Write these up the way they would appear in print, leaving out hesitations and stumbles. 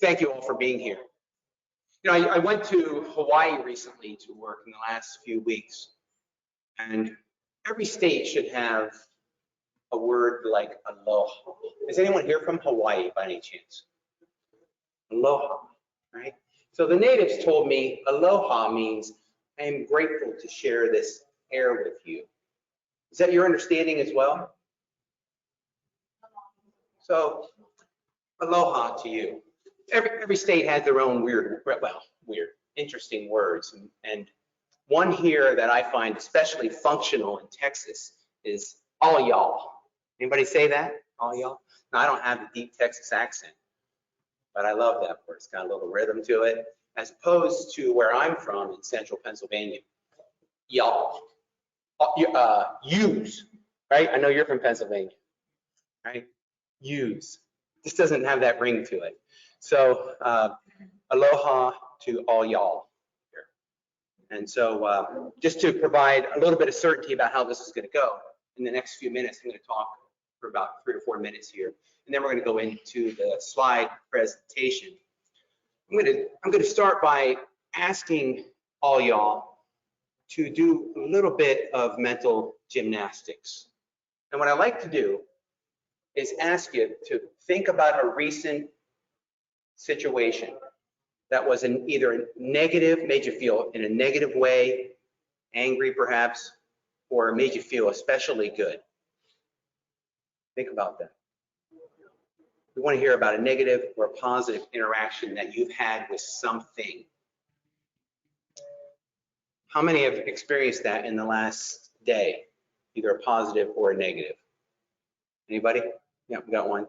Thank you all for being here. You know, I went to Hawaii recently to work in the last few weeks, and every state should have a word like aloha. Is anyone here from Hawaii by any chance? Aloha, right? So the natives told me aloha means I am grateful to share this air with you. Is that your understanding as well? So aloha to you. Every state has their own weird, interesting words. And one here that I find especially functional in Texas is all y'all. Anybody say that? All y'all? Now, I don't have the deep Texas accent, but I love that word. It's got a little rhythm to it, as opposed to where I'm from in central Pennsylvania. Y'all. Use, right? I know you're from Pennsylvania, right? Use. This doesn't have that ring to it. So aloha to all y'all here. And so just to provide a little bit of certainty about how this is going to go, in the next few minutes, I'm going to talk for about 3 or 4 minutes here, and then we're going to go into the slide presentation. I'm going to start by asking all y'all to do a little bit of mental gymnastics. And what I like to do is ask you to think about a recent situation that was either negative, made you feel in a negative way, angry perhaps, or made you feel especially good. Think about that. We want to hear about a negative or a positive interaction that you've had with something. How many have experienced that in the last day, either a positive or a negative? Anybody? Yeah, we got one.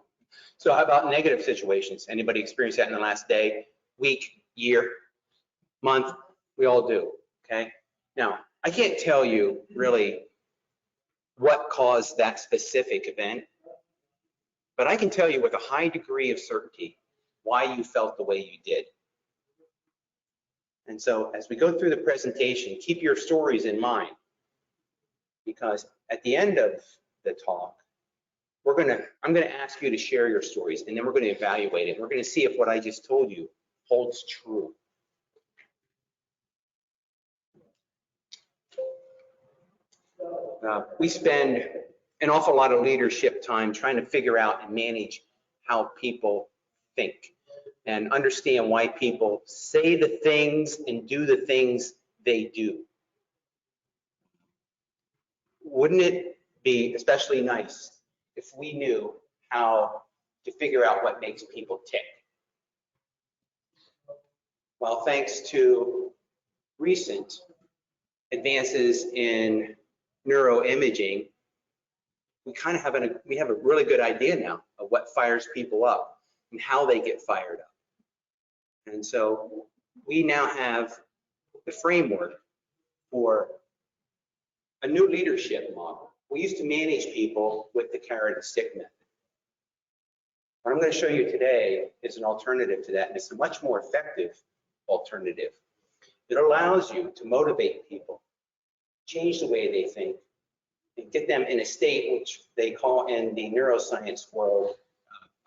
So how about negative situations? Anybody experienced that in the last day, week, year, month? We all do, okay? Now, I can't tell you really what caused that specific event, but I can tell you with a high degree of certainty why you felt the way you did. And so as we go through the presentation, keep your stories in mind, because at the end of the talk, I'm gonna ask you to share your stories, and then we're gonna evaluate it. We're gonna see if what I just told you holds true. We spend an awful lot of leadership time trying to figure out and manage how people think and understand why people say the things and do the things they do. Wouldn't it be especially nice if we knew how to figure out what makes people tick? Well, thanks to recent advances in neuroimaging, we have a really good idea now of what fires people up and how they get fired up. And so we now have the framework for a new leadership model. We used to manage people with the carrot and stick method. What I'm going to show you today is an alternative to that, and it's a much more effective alternative. It allows you to motivate people, change the way they think, and get them in a state which they call in the neuroscience world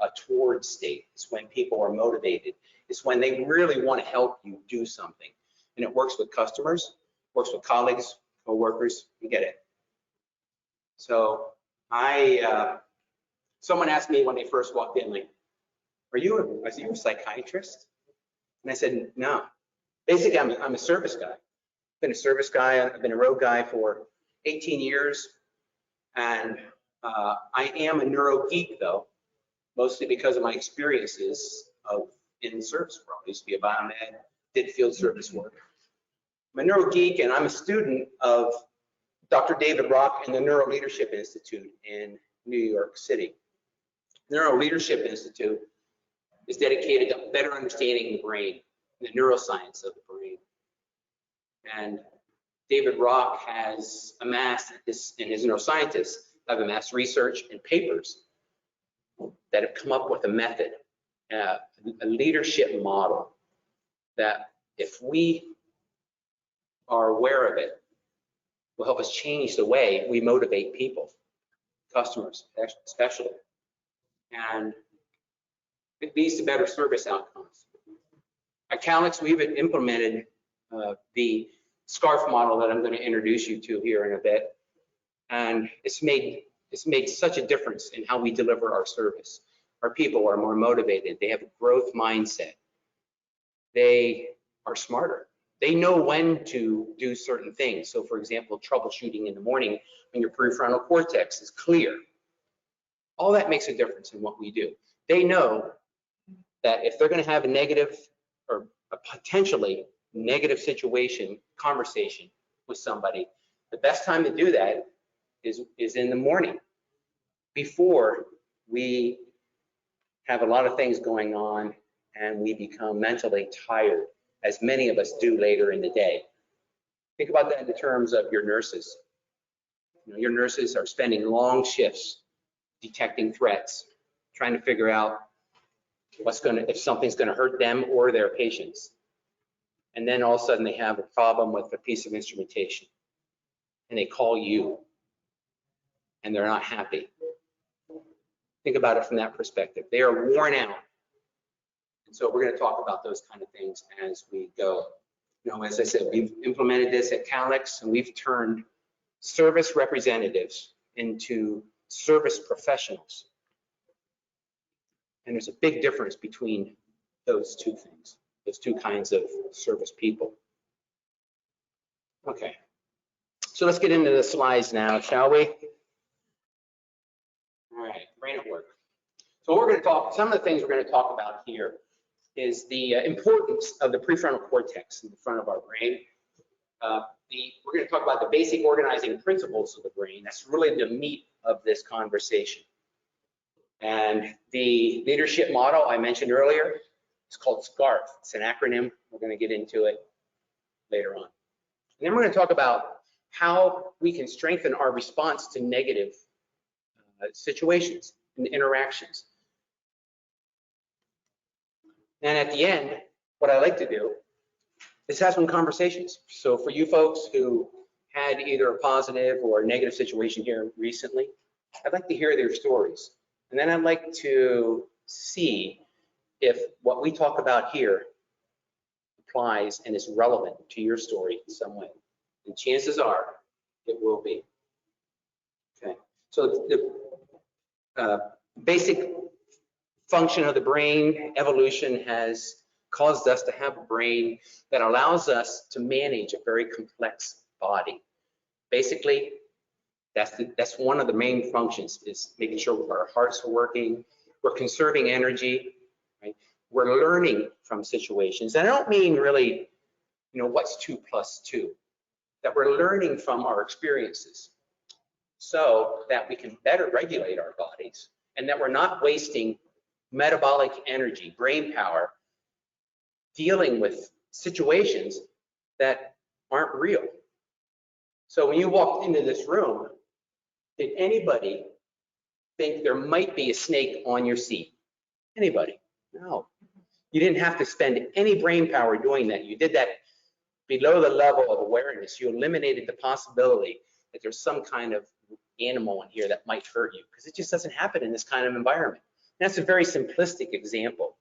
a toward state. It's when people are motivated. It's when they really want to help you do something. And it works with customers, works with colleagues, co-workers, you get it. So someone asked me when they first walked in, like, are you a psychiatrist? And I said, no. Basically, I'm a service guy. I've been a service guy, I've been a road guy for 18 years. And I am a neuro geek though, mostly because of my experiences in the service world. I used to be a biomed, did field service work. I'm a neuro geek, and I'm a student of Dr. David Rock and the Neuro Leadership Institute in New York City. The Neuro Leadership Institute is dedicated to better understanding the brain, the neuroscience of the brain. And David Rock has amassed, and his neuroscientists have amassed research and papers that have come up with a method, a leadership model that, if we are aware of it, will help us change the way we motivate people, customers especially. And it leads to better service outcomes. At Calyx, we've implemented the SCARF model that I'm going to introduce you to here in a bit, and it's made such a difference in how we deliver our service. Our people are more motivated. They have a growth mindset. They are smarter. They know when to do certain things. So, for example, troubleshooting in the morning when your prefrontal cortex is clear. All that makes a difference in what we do. They know that if they're going to have a negative or a potentially negative conversation with somebody, the best time to do that is in the morning, before we have a lot of things going on and we become mentally tired, as many of us do later in the day. Think about that in terms of your nurses. You know, your nurses are spending long shifts detecting threats, trying to figure out if something's going to hurt them or their patients. And then all of a sudden they have a problem with a piece of instrumentation and they call you and they're not happy. Think about it from that perspective. They are worn out. And so we're going to talk about those kind of things as we go. You know, as I said, we've implemented this at Calyx, and we've turned service representatives into service professionals. And there's a big difference between those two things, those two kinds of service people. Okay, so let's get into the slides now, shall we? All right, brain at work. So we're going to talk, some of the things we're going to talk about here is the importance of the prefrontal cortex in the front of our brain. We're going to talk about the basic organizing principles of the brain. That's really the meat of this conversation. And the leadership model I mentioned earlier is called SCARF. It's an acronym. We're going to get into it later on. And then we're going to talk about how we can strengthen our response to negative situations and interactions. And at the end, what I like to do is have some conversations. So for you folks who had either a positive or a negative situation here recently, I'd like to hear their stories. And then I'd like to see if what we talk about here applies and is relevant to your story in some way. And chances are it will be. Okay, so the basic function of the brain, evolution has caused us to have a brain that allows us to manage a very complex body. Basically, that's one of the main functions, is making sure our hearts are working, we're conserving energy, right? We're learning from situations. And I don't mean really, you know, what's 2 + 2, that we're learning from our experiences so that we can better regulate our bodies and that we're not wasting metabolic energy, brain power, dealing with situations that aren't real. So when you walked into this room, did anybody think there might be a snake on your seat? Anybody? No. You didn't have to spend any brain power doing that. You did that below the level of awareness. You eliminated the possibility that there's some kind of animal in here that might hurt you, because it just doesn't happen in this kind of environment. That's a very simplistic example,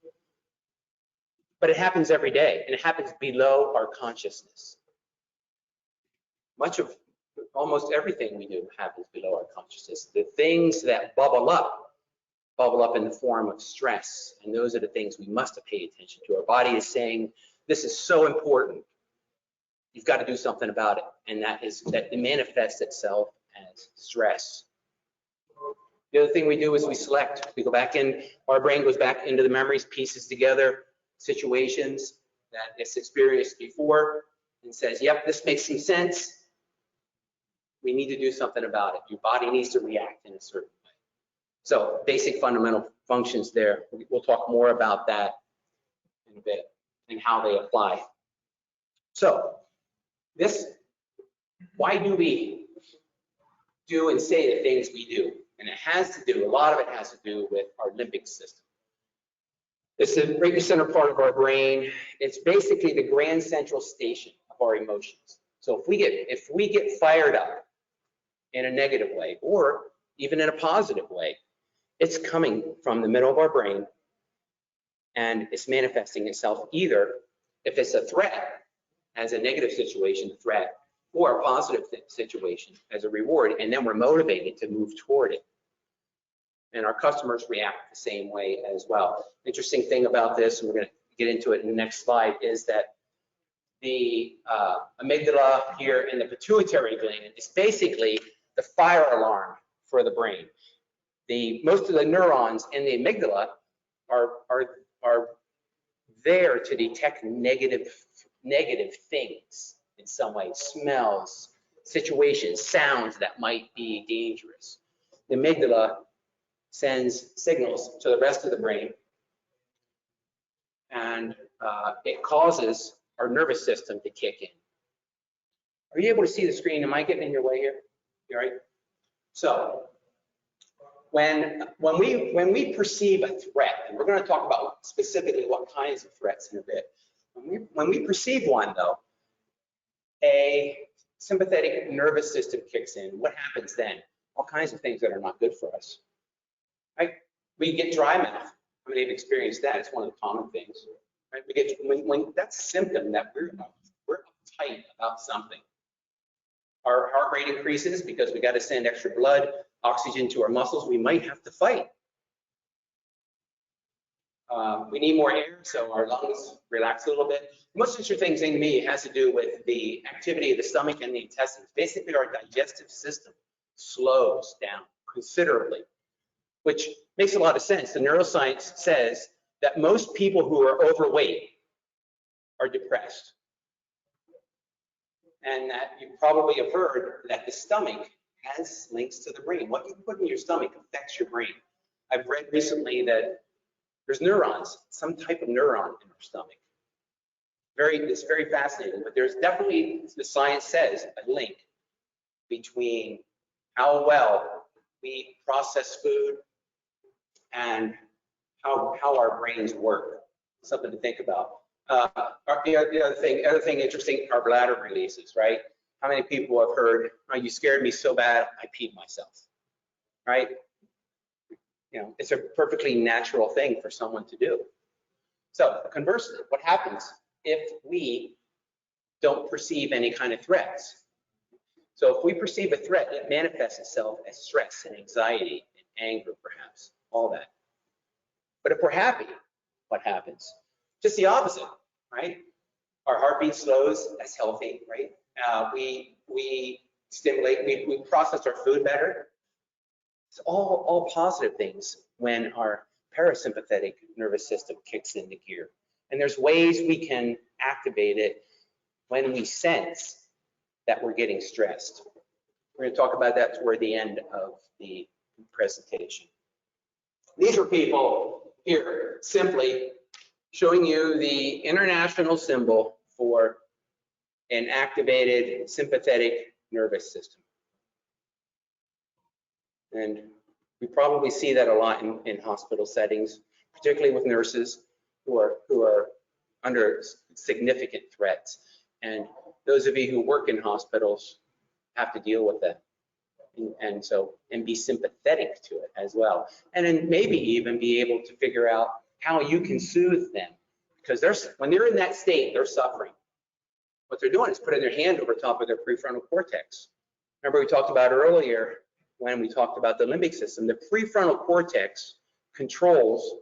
but it happens every day, and it happens below our consciousness. Almost everything we do happens below our consciousness. The things that bubble up in the form of stress, and those are the things we must pay attention to. Our body is saying, this is so important, you've got to do something about it, and that it manifests itself as stress. The other thing we do is we select. We go back in, our brain goes back into the memories, pieces together situations that it's experienced before, and says, yep, this makes some sense. We need to do something about it. Your body needs to react in a certain way. So basic fundamental functions there. We'll talk more about that in a bit and how they apply. So why do we do and say the things we do? And it has to do, a lot of it has to do with our limbic system. It's the right center part of our brain. It's basically the grand central station of our emotions. So if we get fired up in a negative way, or even in a positive way, it's coming from the middle of our brain, and it's manifesting itself either if it's a threat as a negative situation, a threat, or a positive situation as a reward, and then we're motivated to move toward it. And our customers react the same way as well. Interesting thing about this, and we're going to get into it in the next slide, is that the amygdala here and the pituitary gland is basically the fire alarm for the brain. Most of the neurons in the amygdala are there to detect negative things in some way, smells, situations, sounds that might be dangerous. The amygdala sends signals to the rest of the brain, and it causes our nervous system to kick in. Are you able to see the screen? Am I getting in your way here? You all right? So when we perceive a threat, and we're going to talk about specifically what kinds of threats in a bit. When we perceive one, though, a sympathetic nervous system kicks in. What happens then? All kinds of things that are not good for us. Right? We get dry mouth. How many have experienced that? It's one of the common things. Right? We get when that's a symptom that we're uptight about something. Our heart rate increases because we got to send extra blood, oxygen to our muscles. We might have to fight. We need more air, so our lungs relax a little bit. The most interesting thing to me has to do with the activity of the stomach and the intestines. Basically, our digestive system slows down considerably, which makes a lot of sense. The neuroscience says that most people who are overweight are depressed. And that you probably have heard that the stomach has links to the brain. What you put in your stomach affects your brain. I've read recently that there's neurons, some type of neuron in our stomach. It's very fascinating, but there's definitely, the science says, a link between how well we process food and how our brains work. Something to think about. The other thing interesting, our bladder releases, right? How many people have heard, oh, you scared me so bad, I peed myself, right? You know, it's a perfectly natural thing for someone to do. So conversely, what happens if we don't perceive any kind of threats? So if we perceive a threat, it manifests itself as stress and anxiety and anger, perhaps, all that. But if we're happy, what happens? Just the opposite, right? Our heartbeat slows, that's healthy, right? We stimulate, we process our food better. It's all positive things when our parasympathetic nervous system kicks into gear. And there's ways we can activate it when we sense that we're getting stressed. We're going to talk about that toward the end of the presentation. These are people here simply showing you the international symbol for an activated sympathetic nervous system. And we probably see that a lot in hospital settings, particularly with nurses who are under significant threats. And those of you who work in hospitals have to deal with that. And be sympathetic to it as well. And then maybe even be able to figure out how you can soothe them. Because when they're in that state, they're suffering. What they're doing is putting their hand over top of their prefrontal cortex. Remember we talked about earlier when we talked about the limbic system, the prefrontal cortex controls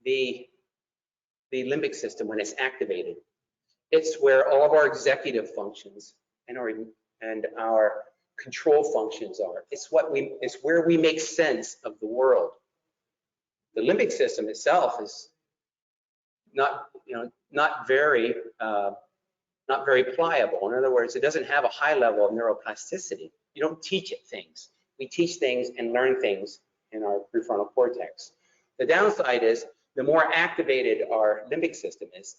the limbic system when it's activated. It's where all of our executive functions and our control functions are. It's where we make sense of the world. The limbic system itself is not very pliable. In other words, it doesn't have a high level of neuroplasticity. You don't teach it things. We teach things and learn things in our prefrontal cortex. The downside is the more activated our limbic system is,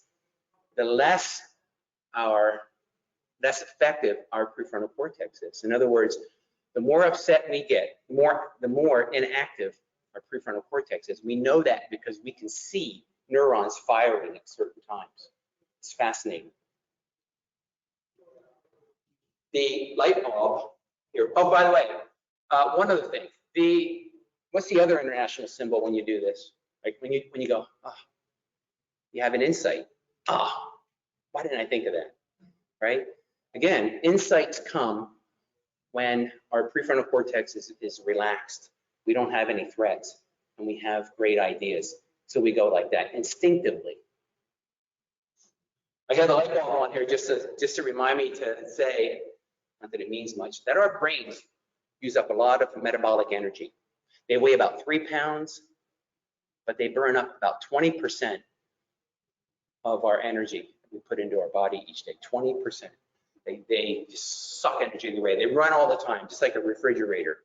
the less effective our prefrontal cortex is. In other words, the more upset we get, the more inactive our prefrontal cortex is. We know that because we can see neurons firing at certain times. It's fascinating. The light bulb here. Oh, by the way, one other thing. What's the other international symbol when you do this? Like when you go, oh, You have an insight. Ah, why didn't I think of that, right? Again, insights come when our prefrontal cortex is relaxed. We don't have any threats, and we have great ideas. So we go like that instinctively. I got the light bulb on here just to remind me to say, not that it means much, that our brains use up a lot of metabolic energy. They weigh about 3 pounds, but they burn up about 20% of our energy we put into our body each day, 20%. They just suck energy away. They run all the time, just like a refrigerator.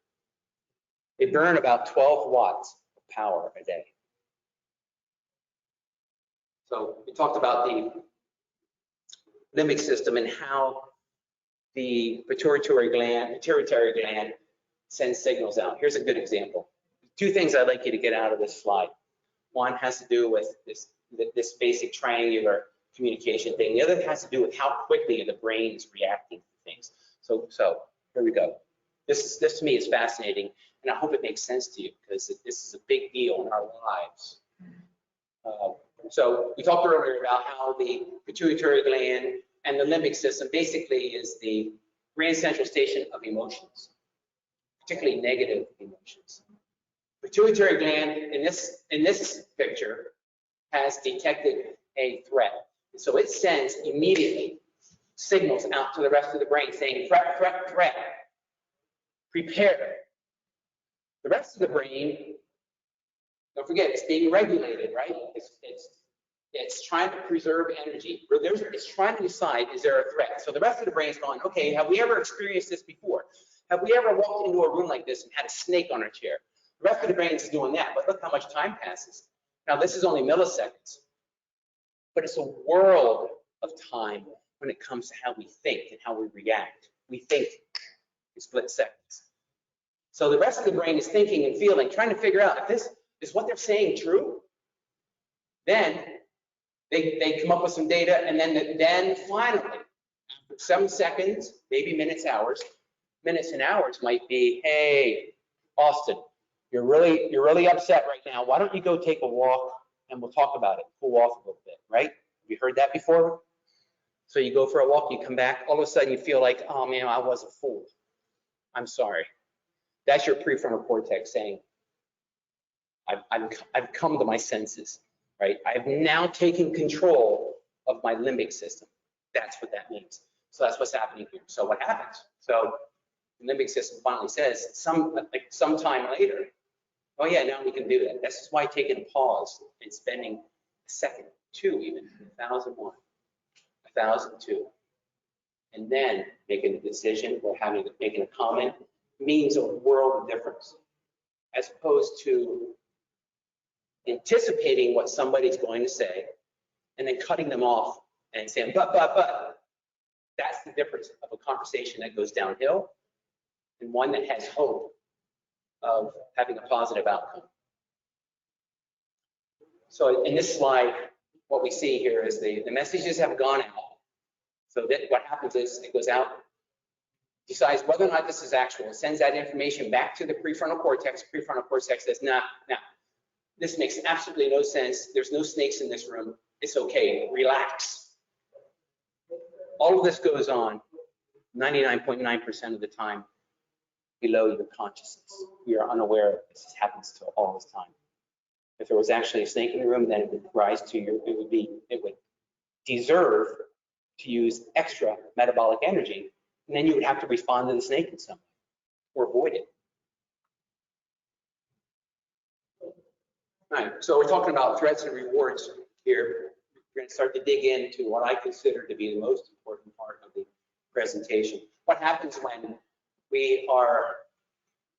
They burn about 12 watts of power a day. So we talked about the limbic system and how the pituitary gland sends signals out. Here's a good example. 2 things I'd like you to get out of this slide. One has to do with this basic triangular communication thing. The other has to do with how quickly the brain is reacting to things. So here we go. This to me is fascinating, and I hope it makes sense to you because this is a big deal in our lives. So we talked earlier about how the pituitary gland and the limbic system basically is the grand central station of emotions, particularly negative emotions. Pituitary gland in this picture has detected a threat. And so it sends immediately signals out to the rest of the brain saying threat, threat, threat, prepare. The rest of the brain, don't forget, it's being regulated, right? It's trying to preserve energy. It's trying to decide, is there a threat? So the rest of the brain's going, okay, have we ever experienced this before? Have we ever walked into a room like this and had a snake on our chair? The rest of the brain is doing that, but look how much time passes. Now, this is only milliseconds, but it's a world of time when it comes to how we think and how we react. We think in split seconds. So the rest of the brain is thinking and feeling, trying to figure out if this is what they're saying true. Then they come up with some data, and then finally, after some seconds, maybe minutes and hours might be, hey, Austin, you're really upset right now. Why don't you go take a walk and we'll talk about it, cool off a little bit, right? Have you heard that before? So you go for a walk, you come back, all of a sudden you feel like, oh man, I was a fool. I'm sorry. That's your prefrontal cortex saying, I've come to my senses, right? I've now taken control of my limbic system. That's what that means. So that's what's happening here. So what happens? So the limbic system finally says, sometime later, oh yeah, now we can do that. This is why taking a pause and spending a second, 2 even, 1001, 1002, and then making a decision or making a comment means a world of difference, as opposed to anticipating what somebody's going to say and then cutting them off and saying, but. That's the difference of a conversation that goes downhill and one that has hope of having a positive outcome. So in this slide, what we see here is the messages have gone out. So that what happens is it goes out, decides whether or not this is actual, it sends that information back to the prefrontal cortex. Prefrontal cortex says, nah, this makes absolutely no sense. There's no snakes in this room. It's okay, relax. All of this goes on 99.9% of the time below your consciousness. We are unaware of this. This happens to all this time. If there was actually a snake in the room, then it would rise to it would deserve to use extra metabolic energy, and then you would have to respond to the snake in some way or avoid it. All right, so we're talking about threats and rewards here. We're going to start to dig into what I consider to be the most important part of the presentation. What happens when we are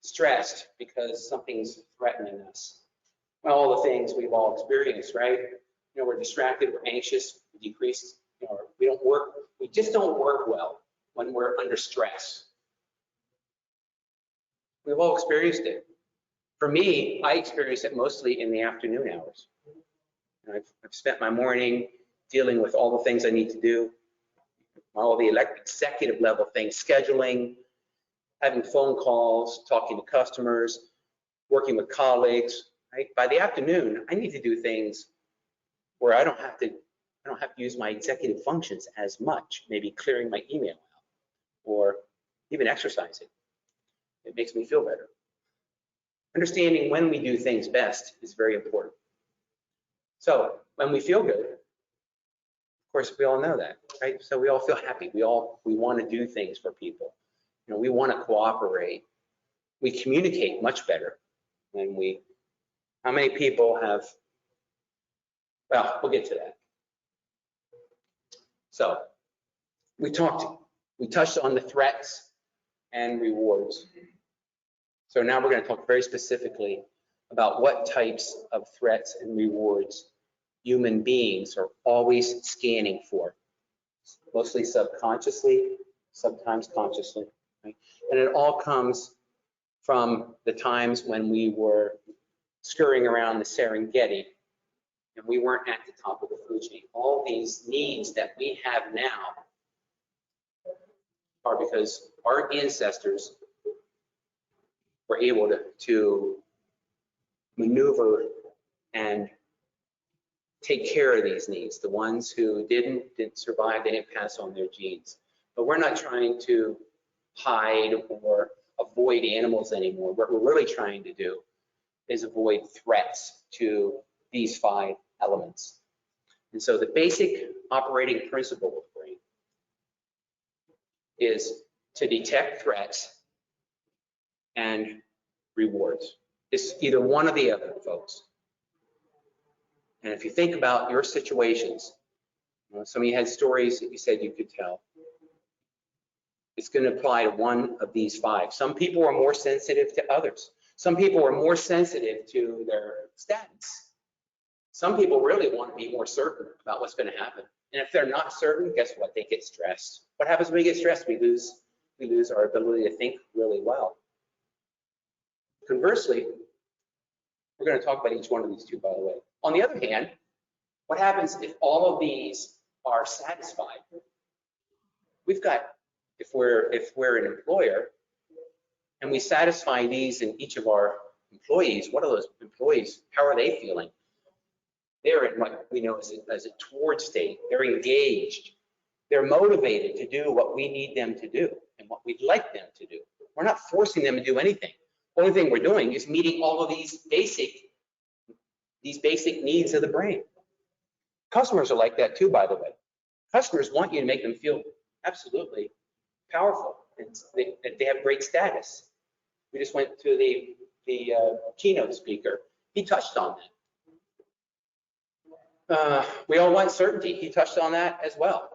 stressed because something's threatening us? Well, all the things we've all experienced, right? You know, we're distracted, we're anxious, we decrease, you know, we just don't work well when we're under stress. We've all experienced it. For me, I experience it mostly in the afternoon hours. I've spent my morning dealing with all the things I need to do, all the executive level things, scheduling, having phone calls, talking to customers, working with colleagues. Right? By the afternoon, I need to do things where I don't have to use my executive functions as much, maybe clearing my email out or even exercising. It makes me feel better. Understanding when we do things best is very important. So when we feel good, of course, we all know that, right? So we all feel happy. We want to do things for people. You know, we want to cooperate. We communicate much better when we, how many people have, well, we'll get to that. So we touched on the threats and rewards. So now we're going to talk very specifically about what types of threats and rewards human beings are always scanning for, mostly subconsciously, sometimes consciously, right? And it all comes from the times when we were scurrying around the Serengeti and we weren't at the top of the food chain. All these needs that we have now are because our ancestors were able to maneuver and take care of these needs. The ones who didn't survive, they didn't pass on their genes. But we're not trying to hide or avoid animals anymore. What we're really trying to do is avoid threats to these 5 elements. And so the basic operating principle of the brain is to detect threats and rewards. It's either one or the other, folks. And if you think about your situations, you know, some of you had stories that you said you could tell. It's going to apply to one of these 5. Some people are more sensitive to others. Some people are more sensitive to their status. Some people really want to be more certain about what's going to happen. And if they're not certain, guess what? They get stressed. What happens when we get stressed? We lose our ability to think really well. Conversely, we're going to talk about each one of these 2, by the way. On the other hand, what happens if all of these are satisfied? We've got, if we're an employer and we satisfy these in each of our employees, what are those employees, how are they feeling? They're in what we know as a toward state. They're engaged. They're motivated to do what we need them to do and what we'd like them to do. We're not forcing them to do anything. The only thing we're doing is meeting all of these basic needs of the brain. Customers are like that too, by the way. Customers want you to make them feel absolutely powerful and they have great status. We just went to the keynote speaker. He touched on that. We all want certainty. He touched on that as well.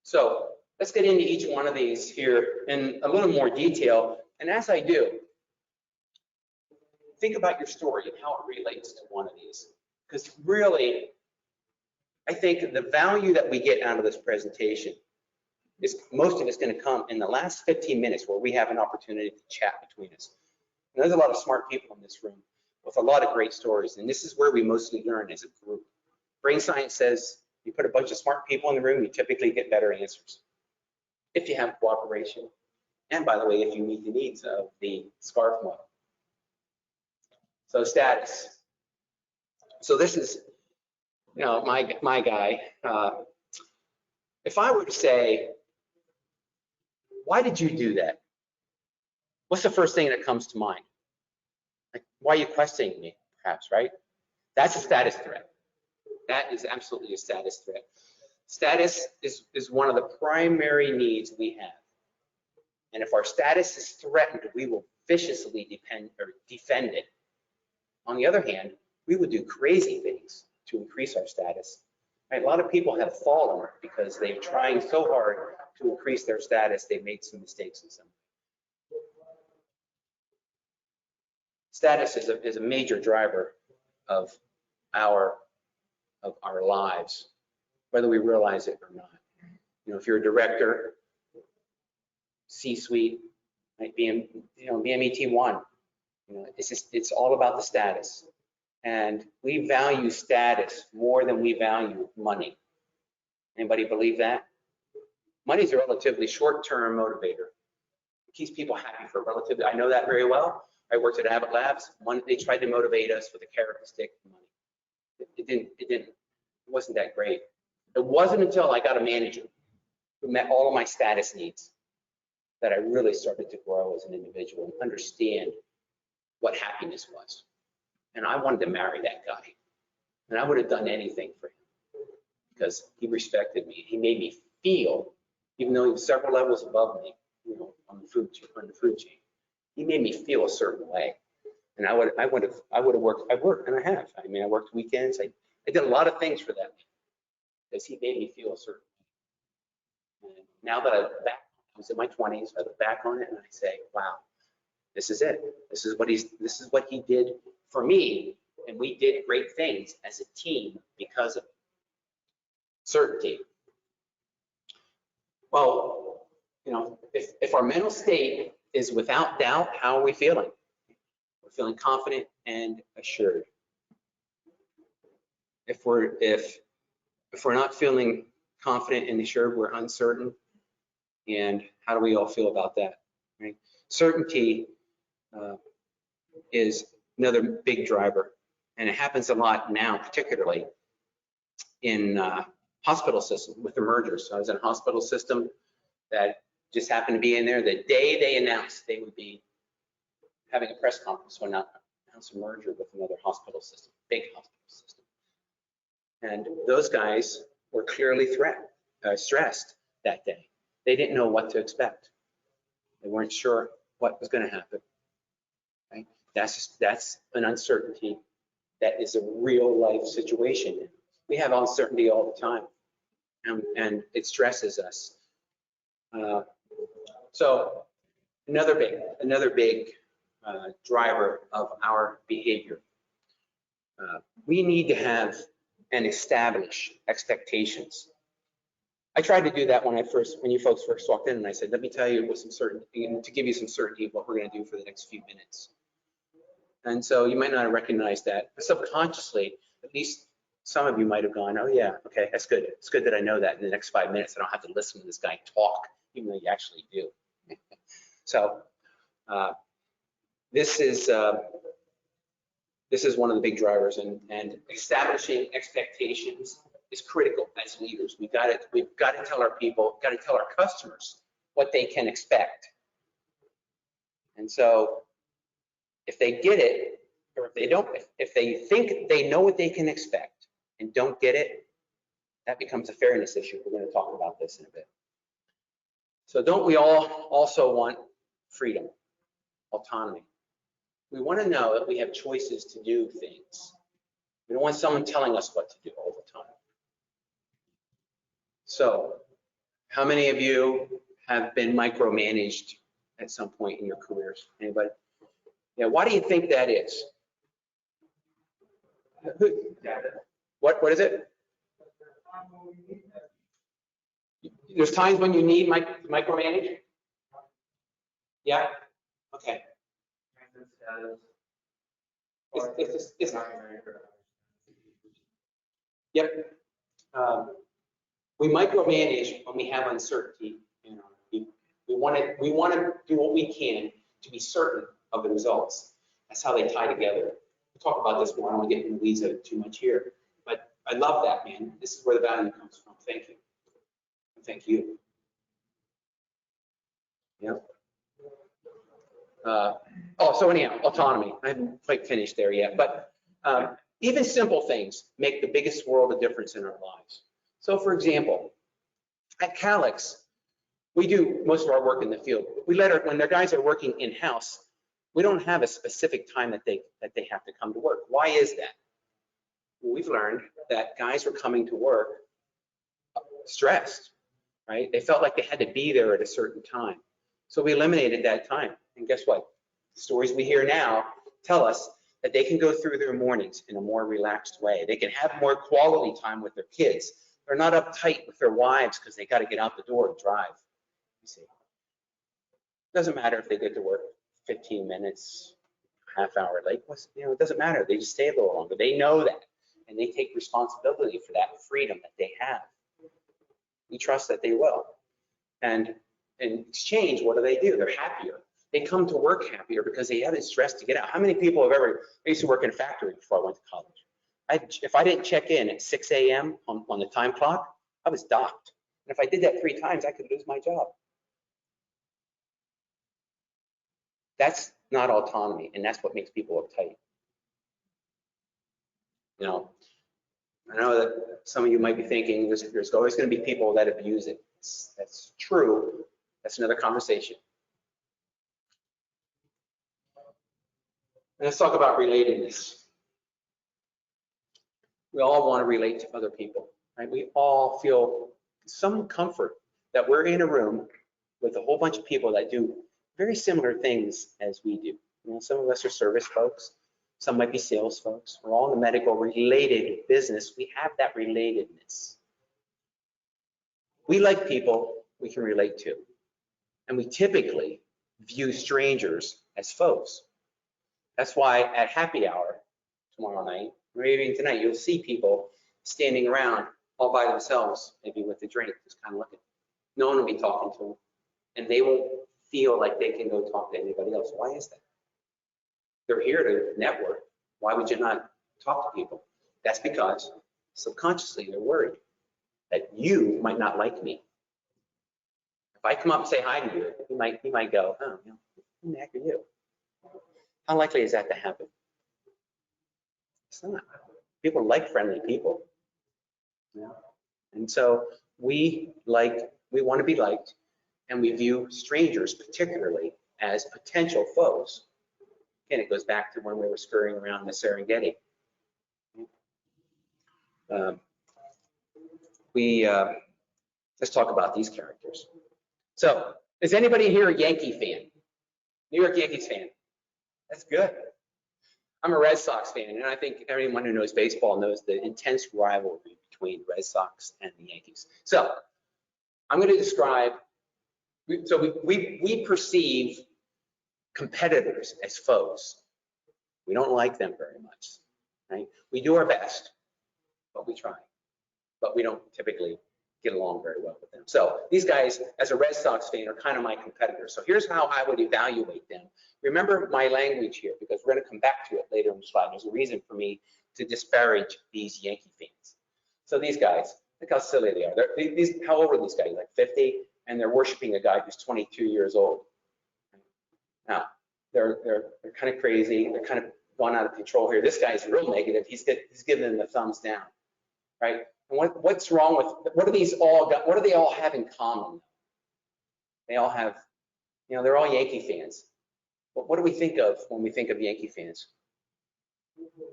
So let's get into each one of these here in a little more detail. And as I do, think about your story and how it relates to one of these. Because really, I think the value that we get out of this presentation is most of it's going to come in the last 15 minutes where we have an opportunity to chat between us. And there's a lot of smart people in this room with a lot of great stories. And this is where we mostly learn as a group. Brain science says you put a bunch of smart people in the room, you typically get better answers. If you have cooperation. And by the way, if you meet the needs of the SCARF model. So status. So this is, you know, my guy. If I were to say, why did you do that? What's the first thing that comes to mind? Like, why are you questioning me, perhaps, right? That's a status threat. That is absolutely a status threat. Status is one of the primary needs we have. And if our status is threatened, we will viciously defend it. On the other hand, we would do crazy things to increase our status. Right? A lot of people have fallen because they're trying so hard to increase their status, they've made some mistakes in some. Status is a major driver of our lives, whether we realize it or not. You know, if you're a director, C-suite, right, BMET1, you know, it's all about the status. And we value status more than we value money. Anybody believe that? Money is a relatively short-term motivator. It keeps people happy for relatively, I know that very well. I worked at Abbott Labs. They tried to motivate us with a carrot stick money. it wasn't that great. It wasn't until I got a manager who met all of my status needs that I really started to grow as an individual and understand what happiness was. And I wanted to marry that guy. And I would have done anything for him because he respected me. He made me feel, even though he was several levels above me, you know, on the food chain, he made me feel a certain way. And I would have worked, and I have. I mean, I worked weekends. I did a lot of things for that man because he made me feel a certain way. And now that I was in my 20s, I look back on it and I say, wow, this is it. This is what he did for me. And we did great things as a team because of it. Certainty. Well, you know, if our mental state is without doubt, how are we feeling? We're feeling confident and assured. If we're not feeling confident and assured, we're uncertain. And how do we all feel about that? Right? Certainty is another big driver, and it happens a lot now, particularly in hospital system with the mergers. So I was in a hospital system that just happened to be in there the day they announced they would be having a press conference when not announce a merger with another hospital system, big hospital system. And those guys were clearly stressed that day. They didn't know what to expect. They weren't sure what was going to happen. Right? That's an uncertainty that is a real life situation. We have uncertainty all the time, and it stresses us. So another big driver of our behavior. We need to have and establish expectations. I tried to do that when you folks first walked in, and I said, let me tell you with some certainty, to give you some certainty of what we're going to do for the next few minutes. And so you might not have recognized that, but subconsciously, at least some of you might have gone, oh yeah, okay, that's good. It's good that I know that in the next 5 minutes, I don't have to listen to this guy talk, even though you actually do. So this is one of the big drivers, and establishing expectations is critical as leaders. We've got to tell our people, got to tell our customers what they can expect. And so if they get it, or if they don't, if they think they know what they can expect and don't get it, that becomes a fairness issue. We're going to talk about this in a bit. So don't we all also want freedom, autonomy? We want to know that we have choices to do things. We don't want someone telling us what to do all the time. So how many of you have been micromanaged at some point in your careers? Anybody? Yeah, why do you think that is? What is it? There's times when you need micromanage? Yeah? Okay. Yep. We micromanage when we have uncertainty in our people. We want to do what we can to be certain of the results. That's how they tie together. We'll talk about this more. I don't want to get in the weeds of it too much here, but I love that, man. This is where the value comes from. Thank you. Thank you. Yep. So anyhow, autonomy. I haven't quite finished there yet, but even simple things make the biggest world of difference in our lives. So for example, at Calyx, we do most of our work in the field. When the guys are working in-house, we don't have a specific time that they have to come to work. Why is that? Well, we've learned that guys were coming to work stressed, right? They felt like they had to be there at a certain time. So we eliminated that time. And guess what? The stories we hear now tell us that they can go through their mornings in a more relaxed way. They can have more quality time with their kids. They're not uptight with their wives because they got to get out the door and drive. You see, it doesn't matter if they get to work 15 minutes, half hour late. It doesn't matter. They just stay a little longer. They know that, and they take responsibility for that freedom that they have. We trust that they will. And in exchange, what do? They're happier. They come to work happier because they haven't stressed to get out. How many people have I used to work in a factory before I went to college. If I didn't check in at 6 a.m. on the time clock, I was docked. And if I did that 3 times, I could lose my job. That's not autonomy, and that's what makes people uptight. You know, I know that some of you might be thinking there's always going to be people that abuse it. That's true. That's another conversation. And let's talk about relatedness. We all want to relate to other people, right? We all feel some comfort that we're in a room with a whole bunch of people that do very similar things as we do. You know, some of us are service folks, some might be sales folks. We're all in the medical related business. We have that relatedness. We like people we can relate to, and we typically view strangers as foes. That's why at happy hour tomorrow night, or even tonight, you'll see people standing around all by themselves, maybe with a drink, just kind of looking. No one will be talking to them, and they won't feel like they can go talk to anybody else. Why is that? They're here to network. Why would you not talk to people? That's because subconsciously they're worried that you might not like me. If I come up and say hi to you, you might go, oh, you know, who the heck are you? How likely is that to happen? It's not. People like friendly people. Yeah. And so we want to be liked, and we view strangers particularly as potential foes. Again, it goes back to when we were scurrying around the Serengeti. Let's talk about these characters. So, is anybody here a Yankee fan? New York Yankees fan? That's good. I'm a Red Sox fan, and I think everyone who knows baseball knows the intense rivalry between the Red Sox and the Yankees. So, I'm going to describe, we perceive competitors as foes. We don't like them very much, right? We do our best, but we try. But we don't typically get along very well with them. So these guys, as a Red Sox fan, are kind of my competitors. So here's how I would evaluate them. Remember my language here, because we're going to come back to it later in the slide. There's a reason for me to disparage these Yankee fans. So these guys, look how silly they are. How old are these guys? Like 50, and they're worshiping a guy who's 22 years old. Now, they're kind of crazy. They're kind of gone out of control here. This guy's real negative. He's giving them the thumbs down, right? And what's wrong with, what do they all have in common? They all have, you know, they're all Yankee fans. But what do we think of when we think of Yankee fans?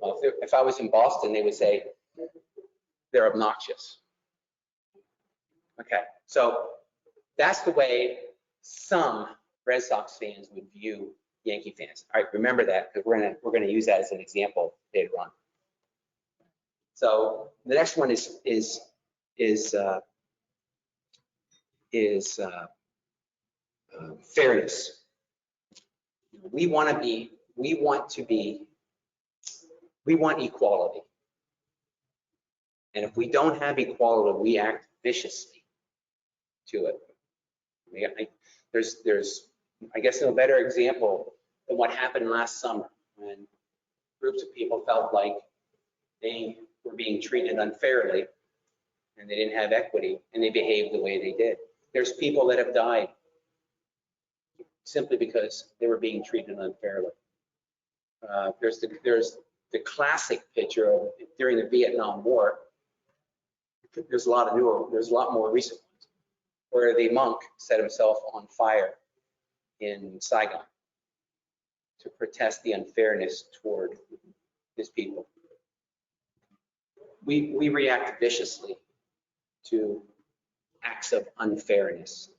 Well, if I was in Boston, they would say they're obnoxious. Okay, so that's the way some Red Sox fans would view Yankee fans. All right, remember that, because we're gonna use that as an example later on. So the next one is fairness. We want equality. And if we don't have equality, we act viciously to it. There's I guess no better example than what happened last summer when groups of people felt like they were being treated unfairly and they didn't have equity and they behaved the way they did. There's people that have died simply because they were being treated unfairly. There's the classic picture of during the Vietnam War. There's a lot more recent ones where the monk set himself on fire in Saigon to protest the unfairness toward his people. We react viciously to acts of unfairness.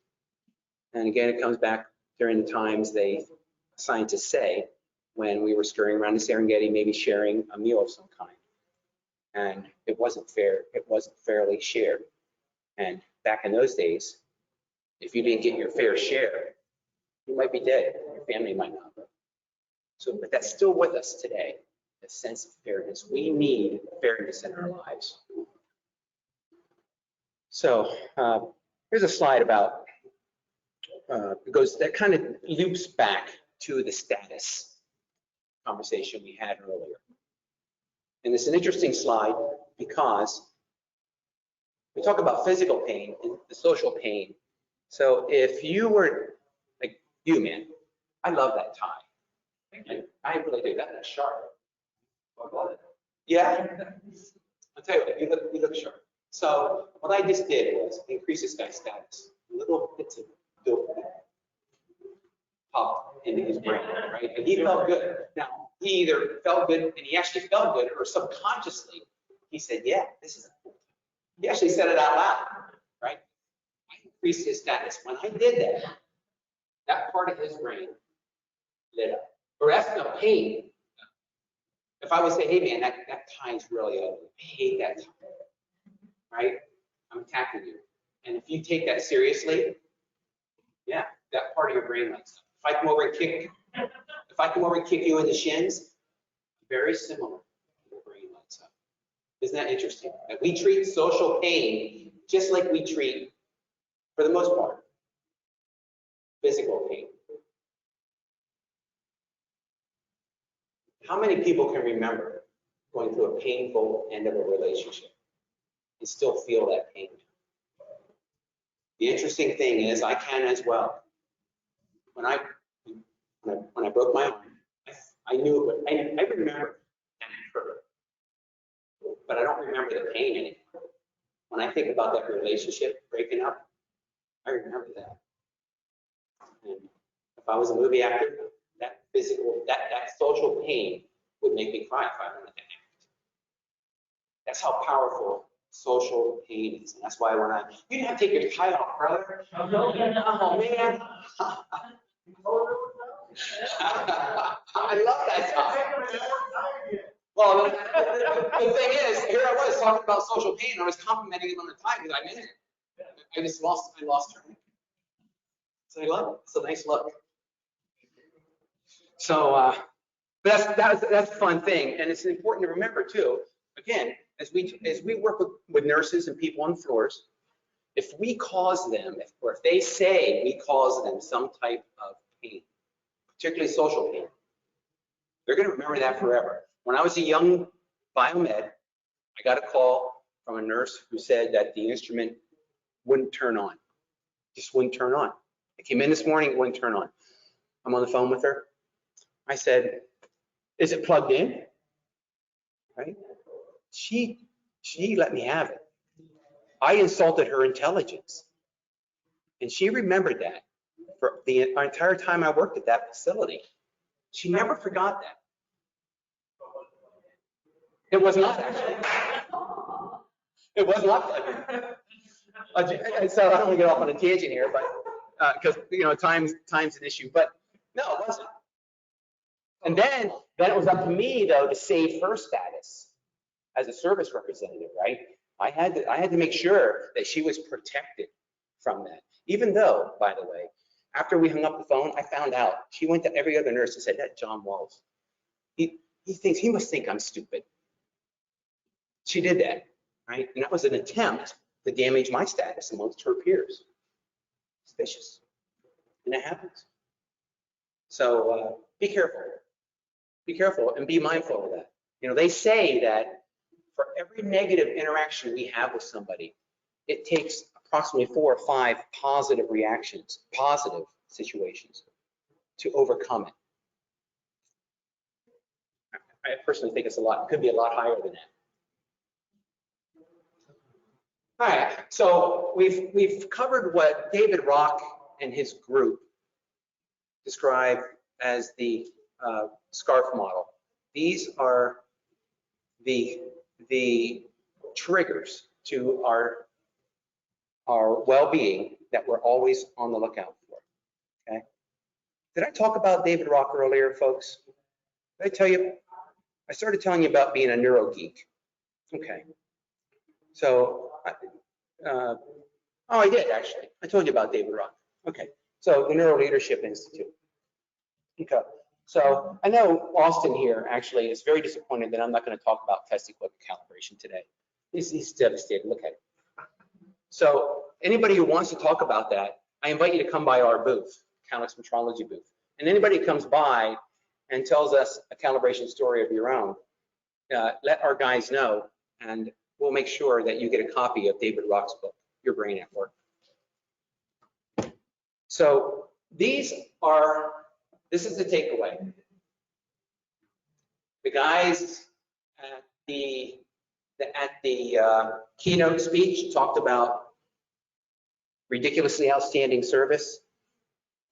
And again, it comes back during the times scientists say, when we were scurrying around the Serengeti, maybe sharing a meal of some kind. And it wasn't fair, it wasn't fairly shared. And back in those days, if you didn't get your fair share, you might be dead, your family might not. So, but that's still with us today, the sense of fairness. We need fairness in our lives. So here's a slide about, that kind of loops back to the status conversation we had earlier. And it's an interesting slide because we talk about physical pain and the social pain. So if you were, like you, man, I love that tie. Thank you. I really do. That's sharp. I love it. Yeah? I'll tell you what, you look sharp. So what I just did was increase this guy's status. Little bits of dopamine popped into his brain, right? And he felt good. Now, he either felt good and he actually felt good, or subconsciously he said, yeah, this is cool. He actually said it out loud, right? I increased his status. When I did that, that part of his brain lit up. Or that's the pain. If I would say, hey man, that tie's really ugly. I hate that tie, right? I'm attacking you. And if you take that seriously, yeah, that part of your brain lights up. If I come over and kick you in the shins, very similar. Your brain lights up. Isn't that interesting? That we treat social pain just like we treat, for the most part, physical pain. How many people can remember going through a painful end of a relationship and still feel that pain? The interesting thing is I can as well. When I broke my arm, I knew it. I remember that it hurt, but I don't remember the pain anymore. When I think about that relationship breaking up, I remember that. And if I was a movie actor, that physical, that social pain would make me cry if I wanted to act. That's how powerful social pain is, and that's why when you didn't have to take your tie off, brother. Oh man. I love that tie. Well, the thing is, here I was talking about social pain. I was complimenting him on the tie because I meant it. I lost her. So I love it. It's a nice look. So, but that's a fun thing, and it's important to remember too. Again, as we work with nurses and people on floors, if we cause them, or if they say we cause them some type of pain, particularly social pain, they're going to remember that forever. When I was a young biomed, I got a call from a nurse who said that the instrument wouldn't turn on, just wouldn't turn on. I came in this morning, it wouldn't turn on. I'm on the phone with her. I said, is it plugged in? Right? She let me have it. I insulted her intelligence. And she remembered that for the entire time I worked at that facility. She never forgot that. It was not actually. It was not plugged in. And so I don't want to get off on a tangent here, but because time's an issue. But no, it wasn't. And then it was up to me though to save her status as a service representative, right? I had to make sure that she was protected from that. Even though, by the way, after we hung up the phone, I found out she went to every other nurse and said, that John Walls, he must think I'm stupid. She did that, right? And that was an attempt to damage my status amongst her peers. It's vicious, and it happens. So be careful. Be careful and be mindful of that. They say that for every negative interaction we have with somebody, it takes approximately 4 or 5 positive reactions, positive situations to overcome it. I personally think it could be a lot higher than that. All right, so we've covered what David Rock and his group describe as the SCARF model. These are the triggers to our well-being that we're always on the lookout for. Okay. Did I talk about David Rock earlier, folks? Did I tell you? I started telling you about being a neuro geek. Okay. So, I did actually. I told you about David Rock. Okay. So the Neuro Leadership Institute. Okay. So I know Austin here actually is very disappointed that I'm not going to talk about test equipment calibration today. He's devastated. Look at it. So anybody who wants to talk about that, I invite you to come by our booth, Calyx Metrology booth. And anybody who comes by and tells us a calibration story of your own, let our guys know, and we'll make sure that you get a copy of David Rock's book, Your Brain at Work. So this is the takeaway. The guys at the keynote speech talked about ridiculously outstanding service.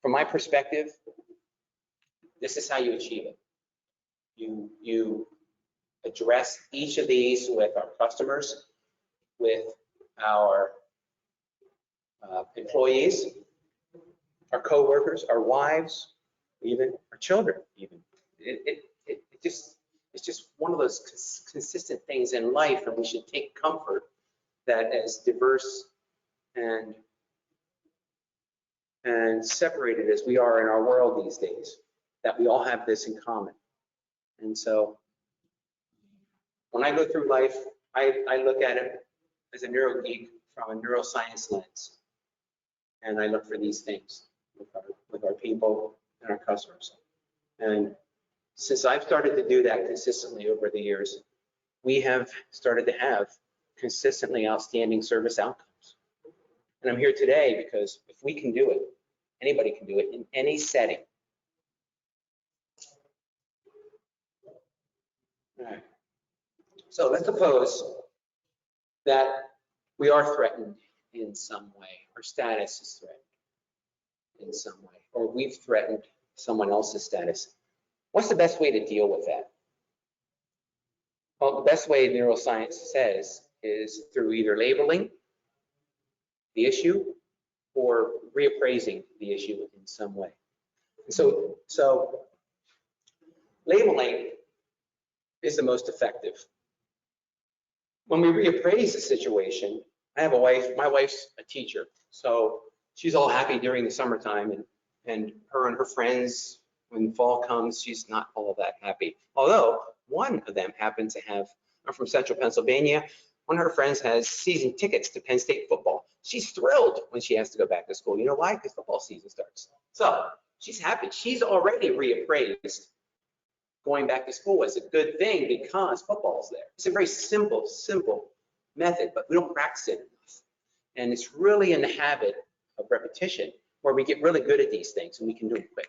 From my perspective, this is how you achieve it. You address each of these with our customers, with our employees, our coworkers, our wives, even our children. Even it's just one of those consistent things in life, and we should take comfort that as diverse and separated as we are in our world these days, that we all have this in common. And so when I go through life, I look at it as a neuro geek from a neuroscience lens, and I look for these things with our people and our customers. And since I've started to do that consistently over the years, we have started to have consistently outstanding service outcomes. And I'm here today because if we can do it, anybody can do it in any setting. All right. So let's suppose that we are threatened in some way, our status is threatened in some way, or we've threatened someone else's status. What's the best way to deal with that? Well, the best way neuroscience says is through either labeling the issue or reappraising the issue in some way. And so labeling is the most effective. When we reappraise the situation, I have a wife, my wife's a teacher, so she's all happy during the summertime, and her friends, when fall comes, she's not all that happy. Although one of them happens to have, I'm from Central Pennsylvania, one of her friends has season tickets to Penn State football. She's thrilled when she has to go back to school. You know why? Because football season starts. So she's happy. She's already reappraised going back to school as a good thing because football's there. It's a very simple method, but we don't practice it enough. And it's really in the habit of repetition where we get really good at these things and we can do them quick.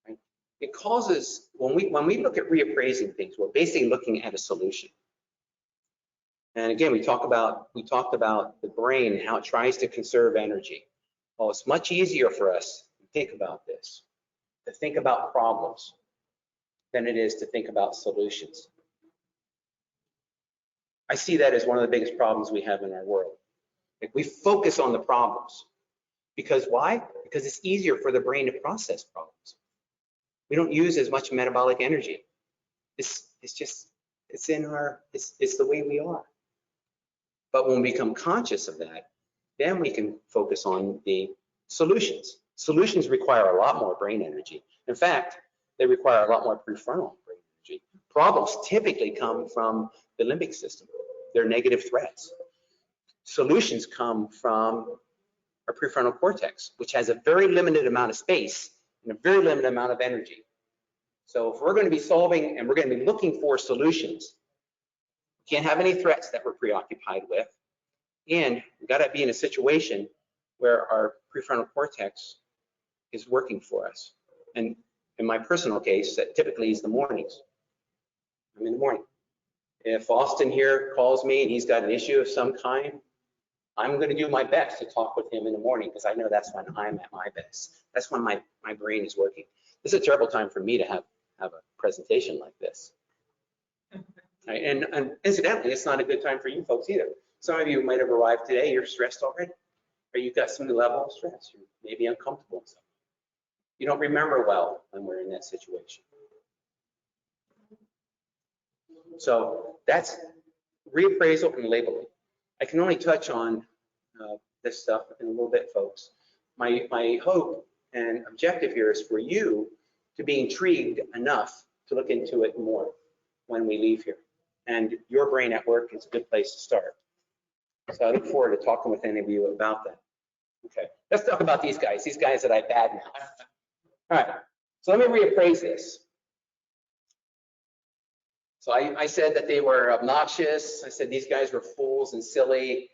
Right? It causes, when we look at reappraising things, we're basically looking at a solution. And again, we talked about the brain and how it tries to conserve energy. Well, it's much easier for us to think about this, to think about problems, than it is to think about solutions. I see that as one of the biggest problems we have in our world. Like, we focus on the problems. Because why? Because it's easier for the brain to process problems. We don't use as much metabolic energy. It's the way we are. But when we become conscious of that, then we can focus on the solutions. Solutions require a lot more brain energy. In fact, they require a lot more prefrontal brain energy. Problems typically come from the limbic system. They're negative threats. Solutions come from our prefrontal cortex, which has a very limited amount of space and a very limited amount of energy. So if we're going to be solving and we're going to be looking for solutions, we can't have any threats that we're preoccupied with, and we've got to be in a situation where our prefrontal cortex is working for us. And in my personal case, that typically is the mornings. I'm in the morning. If Austin here calls me and he's got an issue of some kind, I'm going to do my best to talk with him in the morning because I know that's when I'm at my best. That's when my brain is working. This is a terrible time for me to have a presentation like this. Right? And incidentally, it's not a good time for you folks either. Some of you might have arrived today, you're stressed already, or you've got some level of stress. You're maybe uncomfortable in some way. You don't remember well when we're in that situation. So that's reappraisal and labeling. I can only touch on this stuff in a little bit, folks. My hope and objective here is for you to be intrigued enough to look into it more when we leave here. And Your Brain at Work is a good place to start. So I look forward to talking with any of you about that. Okay, let's talk about these guys that I badmouth. All right, so let me reappraise this. So I said that they were obnoxious. I said these guys were fools and silly,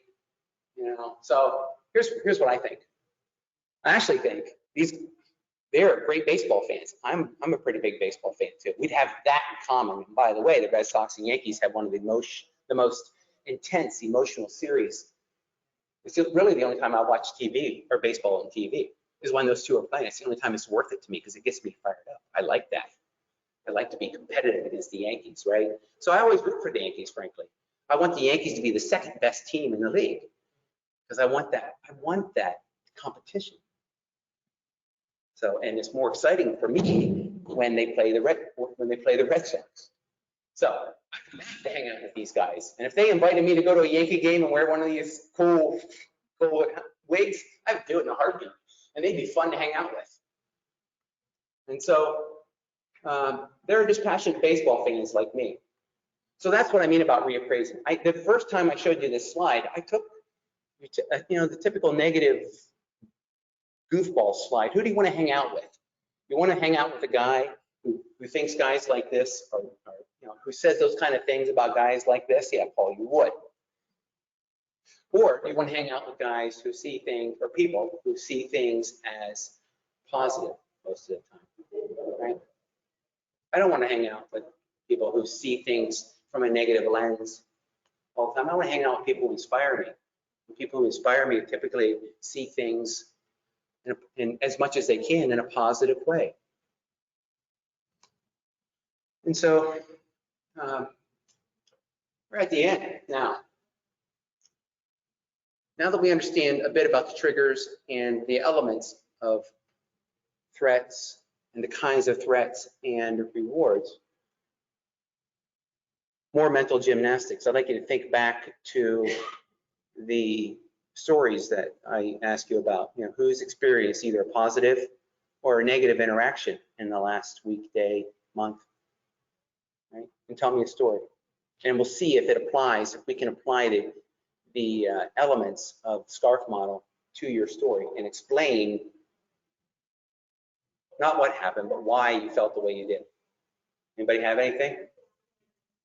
you know. So here's what I think. I actually think they're great baseball fans. I'm a pretty big baseball fan too. We'd have that in common. And by the way, the Red Sox and Yankees have one of the most intense emotional series. It's really the only time I watch TV or baseball on TV is when those two are playing. It's the only time it's worth it to me because it gets me fired up. I like that. I like to be competitive against the Yankees, right? So I always root for the Yankees, frankly. I want the Yankees to be the second best team in the league because I want that. I want that competition. So, and it's more exciting for me when they play the Red Sox. So I have to hang out with these guys. And if they invited me to go to a Yankee game and wear one of these cool wigs, I would do it in a heartbeat. And they'd be fun to hang out with. And so they're just passionate baseball fans like me. So that's what I mean about reappraising. The first time I showed you this slide, I took, the typical negative goofball slide. Who do you want to hang out with? You want to hang out with a guy who thinks guys like this, or who says those kind of things about guys like this? Yeah, Paul, you would. Or you want to hang out with guys who see things, or people who see things as positive most of the time, right? I don't want to hang out with people who see things from a negative lens all the time. I want to hang out with people who inspire me. And people who inspire me typically see things in as much as they can in a positive way. And so we're at the end now. Now that we understand a bit about the triggers and the elements of threats and the kinds of threats and rewards, more mental gymnastics. I'd like you to think back to the stories that I asked you about. Who's experienced either a positive or a negative interaction in the last week, day, month, right? And tell me a story. And we'll see if it applies, if we can apply the elements of the SCARF model to your story and explain not what happened, but why you felt the way you did. Anybody have anything?